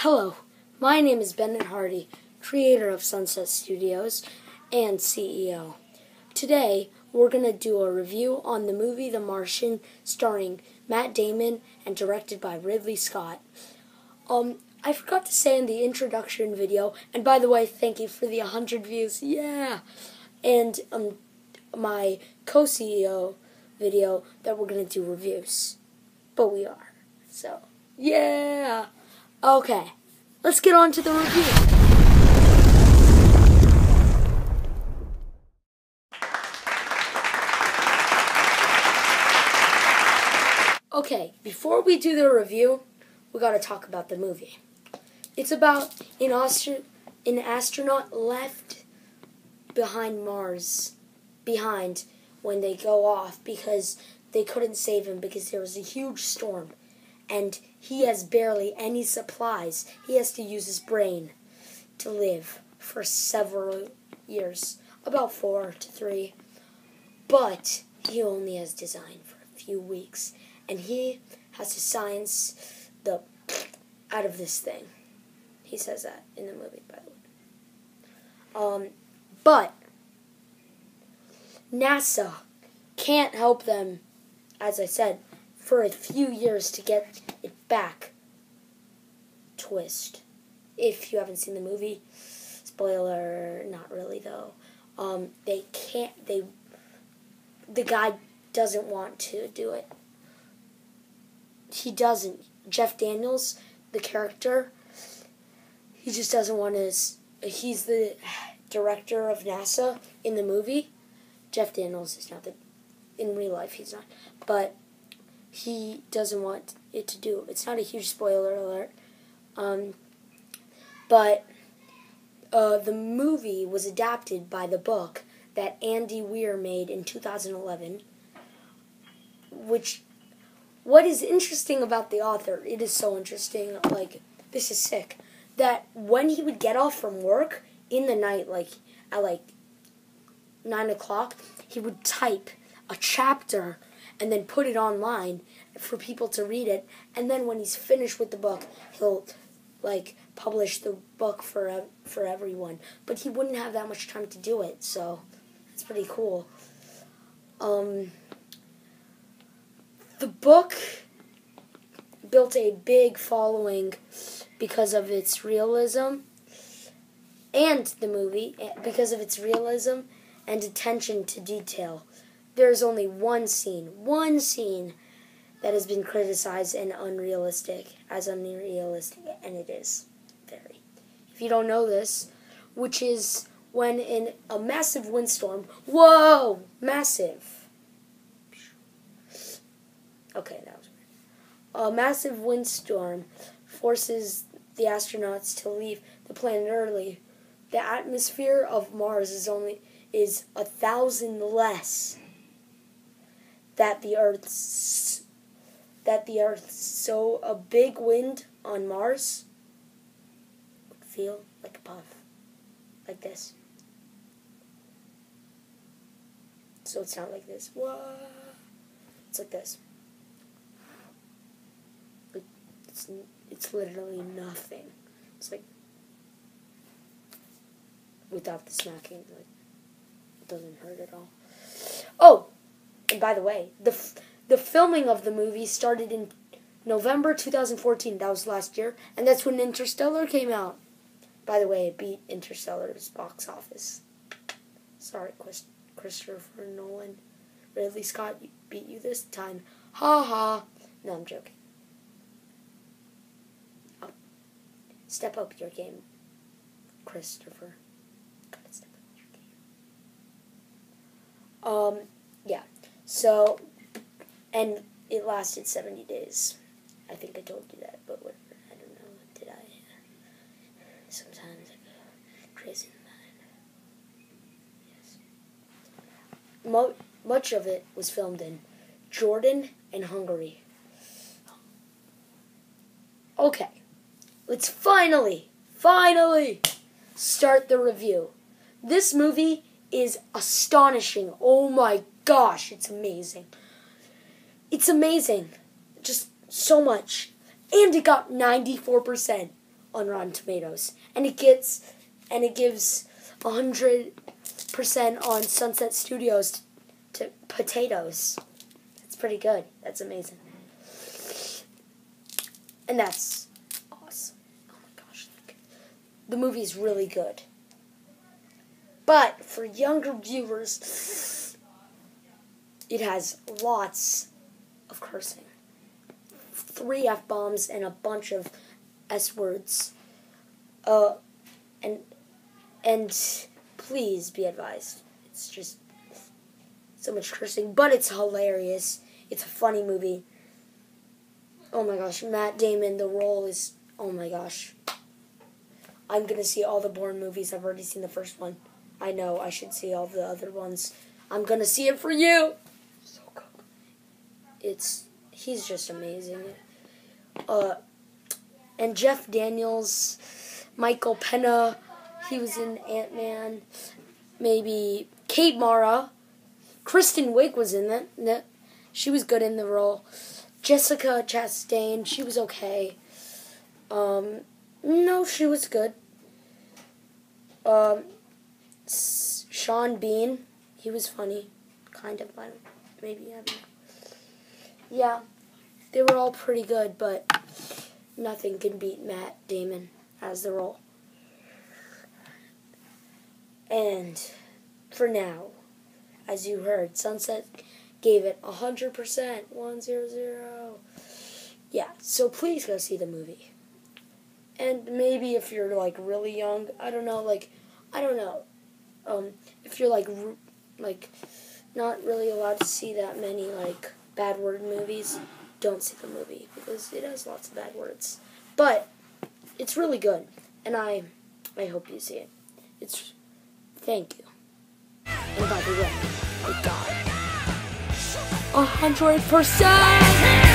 Hello, my name is Bennett Hardy, creator of Sunset Studios and CEO. Today, we're going to do a review on the movie The Martian, starring Matt Damon and directed by Ridley Scott. I forgot to say in the introduction video, and by the way, thank you for the 100 views, yeah! And my co-CEO video that we're going to do reviews. But we are, so, yeah! Okay, let's get on to the review. Okay, before we do the review, we gotta talk about the movie. It's about an astronaut left behind Mars, when they go off because they couldn't save him because there was a huge storm. And he has barely any supplies. He has to use his brain to live for several years, about 4 to 3. But he only has design for a few weeks. And he has to science the out of this thing. He says that in the movie, by the way. But NASA can't help them, as I said, for a few years to get it back. Twist. If you haven't seen the movie, spoiler, not really though. The guy doesn't want to do it. He doesn't. Jeff Daniels, the character, he just doesn't want to. He's the director of NASA in the movie. Jeff Daniels is not in real life, he's not. But he doesn't want it to do. It's not a huge spoiler alert. But the movie was adapted by the book that Andy Weir made in 2011. What is interesting about the author, it is so interesting, this is sick, that when he would get off from work in the night, at 9 o'clock, he would type a chapter and then put it online for people to read it, and then when he's finished with the book, he'll publish the book for everyone. But he wouldn't have that much time to do it, so it's pretty cool. The book built a big following because of its realism, and the movie because of its realism and attention to detail. There's only one scene that has been criticized and unrealistic, and it is very. If you don't know this, which is when in a massive windstorm, whoa, massive. Okay, that was weird. A massive windstorm forces the astronauts to leave the planet early. The atmosphere of Mars is 1,000 less that the Earth's. So a big wind on Mars would feel like a puff, like this. So it's not like this. Whoa. It's like this. It's literally nothing. It's like without the smacking, it doesn't hurt at all. Oh, and by the way, the filming of the movie started in November 2014. That was last year, and that's when Interstellar came out. By the way, it beat Interstellar's box office. Sorry, Christopher Nolan. Ridley Scott beat you this time. Ha ha. No, I'm joking. Step up your game, Christopher. Gotta step up your game. Yeah. So, and it lasted 70 days. I think I told you that, but whatever. I don't know. Did I? Sometimes I go crazy in the mind. Yes. Much of it was filmed in Jordan and Hungary. Okay. Let's finally start the review. This movie is astonishing. Oh my gosh, it's amazing. It's amazing. Just so much. And it got 94%. on Rotten Tomatoes, and it gives 100% on Sunset Studios to Potatoes. That's pretty good. That's amazing. And that's awesome. Oh my gosh. The movie's really good. But for younger viewers, it has lots of cursing. 3 F-bombs and a bunch of S-words. And please be advised. It's just so much cursing, but it's hilarious. It's a funny movie. Oh my gosh, Matt Damon, the role is, oh my gosh. I'm going to see all the Bourne movies. I've already seen the first one. I know I should see all the other ones. I'm going to see it for you. So good. He's just amazing. And Jeff Daniels, Michael Pena, he was in Ant-Man. Maybe Kate Mara. Kristen Wiig was in that. She was good in the role. Jessica Chastain, she was okay. No, she was good. Sean Bean, he was funny. Kind of, maybe, I don't know. Yeah, they were all pretty good, but nothing can beat Matt Damon as the role. And for now, as you heard, Sunset gave it 100%, 100. Yeah, so please go see the movie. And maybe if you're like really young, I don't know. If you're like not really allowed to see that many like bad word movies, don't see the movie because it has lots of bad words. But it's really good, and I hope you see it. Thank you. And by the way, I got 100%.